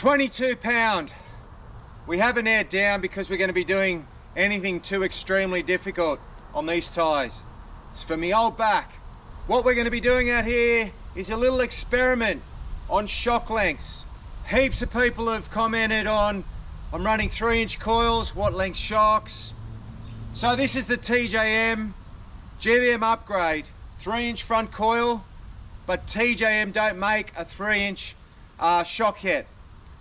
22 pound. We haven't aired down because we're going to be doing anything too extremely difficult on these ties. It's for me old back. What we're going to be doing out here is a little experiment on shock lengths. Heaps of people have commented on, I'm running 3-inch coils, what length shocks? So this is the TJM GVM upgrade, 3-inch front coil, but TJM don't make a 3-inch shock yet.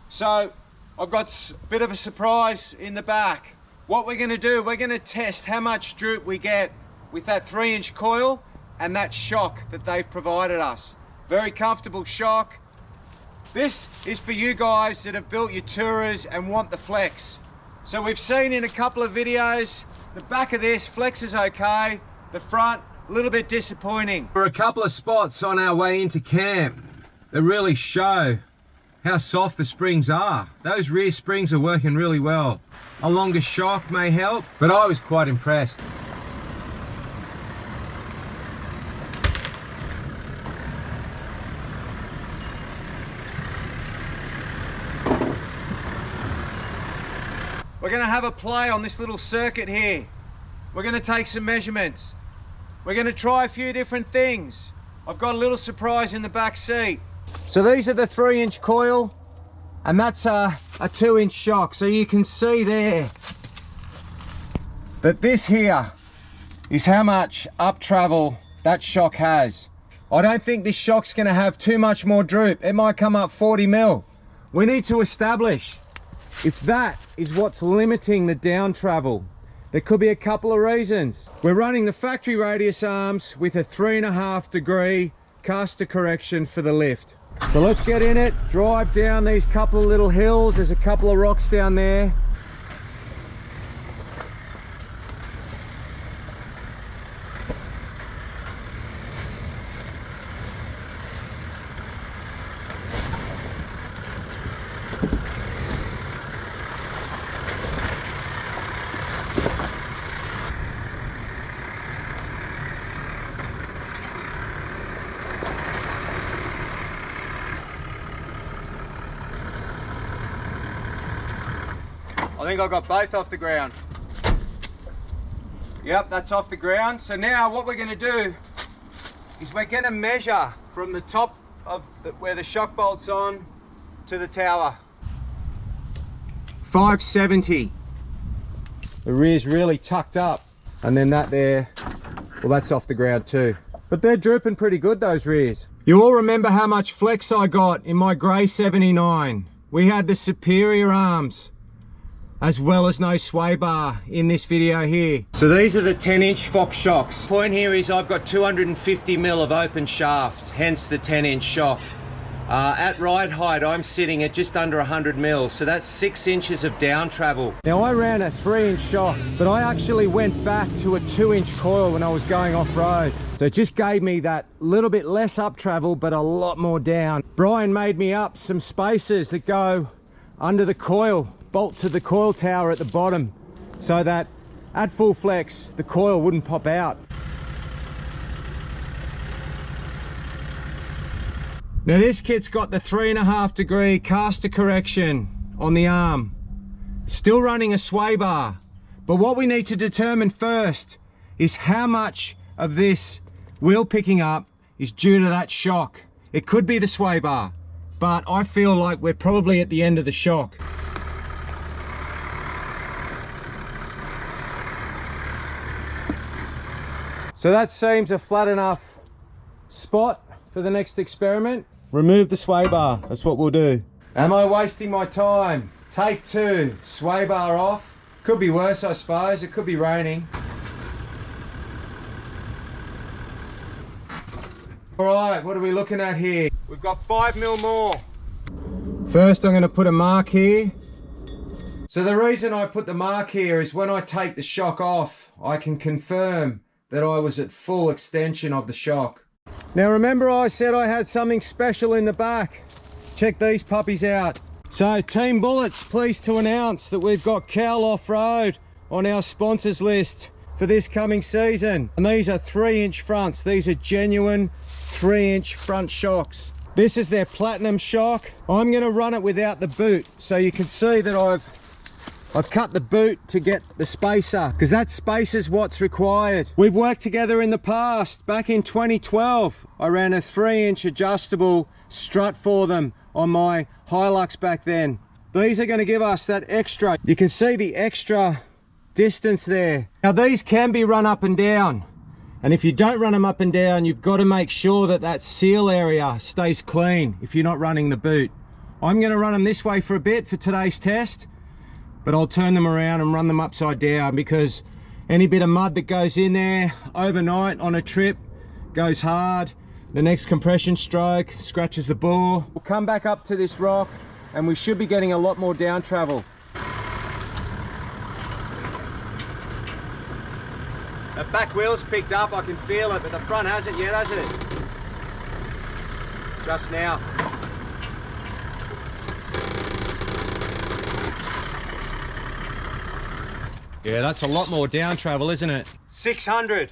So I've got a bit of a surprise in the back. What we're going to do, we're going to test how much droop we get with that 3-inch coil and that shock that they've provided us. Very comfortable shock. This is for you guys that have built your Tourers and want the flex. So we've seen in a couple of videos, the back of this flex is okay, the front a little bit disappointing. There are a couple of spots on our way into camp that really show how soft the springs are. Those rear springs are working really well. A longer shock may help, but I was quite impressed. We're going to have a play on this little circuit here. We're going to take some measurements. We're going to try a few different things. I've got a little surprise in the back seat. So these are the 3-inch coil, and that's a 2-inch shock. So you can see there that this here is how much up travel that shock has. I don't think this shock's going to have too much more droop. It might come up 40 mil. We need to establish if that is what's limiting the down travel. There could be a couple of reasons. We're running the factory radius arms with a 3.5 degree caster correction for the lift. So let's get in it, drive down these couple of little hills. There's a couple of rocks down there. I think I got both off the ground. Yep, that's off the ground. So now what we're going to do is we're going to measure from the top of where the shock bolt's on to the tower. 570. The rear's really tucked up, and then that there, well, that's off the ground too. But they're drooping pretty good, those rears. You all remember how much flex I got in my grey 79. We had the superior arms, as well as no sway bar in this video here. So these are the 10-inch Fox shocks. Point here is I've got 250 mil of open shaft, hence the 10-inch shock. At ride height, I'm sitting at just under 100 mil, so that's 6 inches of down travel. Now I ran a 3-inch shock, but I actually went back to a 2-inch coil when I was going off-road. So it just gave me that little bit less up travel, but a lot more down. Brian made me up some spacers that go under the coil, bolt to the coil tower at the bottom, so that at full flex the coil wouldn't pop out. Now this kit's got the 3.5 degree caster correction on the arm. Still running a sway bar, but what we need to determine first is how much of this wheel picking up is due to that shock. It could be the sway bar, but I feel like we're probably at the end of the shock. So that seems a flat enough spot for the next experiment. Remove the sway bar, that's what we'll do. Am I wasting my time? Take 2, sway bar off. Could be worse, I suppose. It could be raining. All right, what are we looking at here? We've got 5 mil more. First, I'm going to put a mark here. So the reason I put the mark here is when I take the shock off, I can confirm that I was at full extension of the shock. Now remember I said I had something special in the back. Check these puppies out. So Team Bullets, pleased to announce that we've got Cal Off-Road on our sponsors list for this coming season. And these are 3-inch fronts. These are genuine 3-inch front shocks. This is their platinum shock. I'm gonna run it without the boot. So you can see that I've cut the boot to get the spacer, because that spacer's what's required. We've worked together in the past. Back in 2012, I ran a 3-inch adjustable strut for them on my Hilux back then. These are gonna give us that extra. You can see the extra distance there. Now these can be run up and down. And if you don't run them up and down, you've got to make sure that that seal area stays clean if you're not running the boot. I'm gonna run them this way for a bit for today's test, but I'll turn them around and run them upside down, because any bit of mud that goes in there overnight on a trip goes hard. The next compression stroke scratches the bore. We'll come back up to this rock and we should be getting a lot more down travel. The back wheel's picked up, I can feel it, but the front hasn't yet, has it? Just now. Yeah, that's a lot more down travel, isn't it? 600.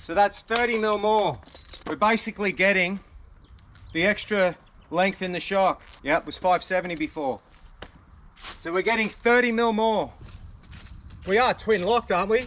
So that's 30 mil more. We're basically getting the extra length in the shock. Yeah, it was 570 before. So we're getting 30 mil more. We are twin locked, aren't we?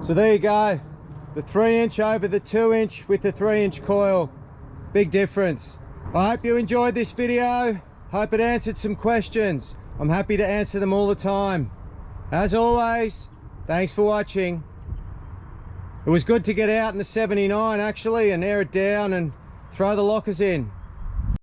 So there you go, the 3-inch over the 2-inch with the 3-inch coil. Big difference. I hope you enjoyed this video. Hope it answered some questions. I'm happy to answer them all the time. As always, thanks for watching. It was good to get out in the 79 actually and air it down and throw the lockers in.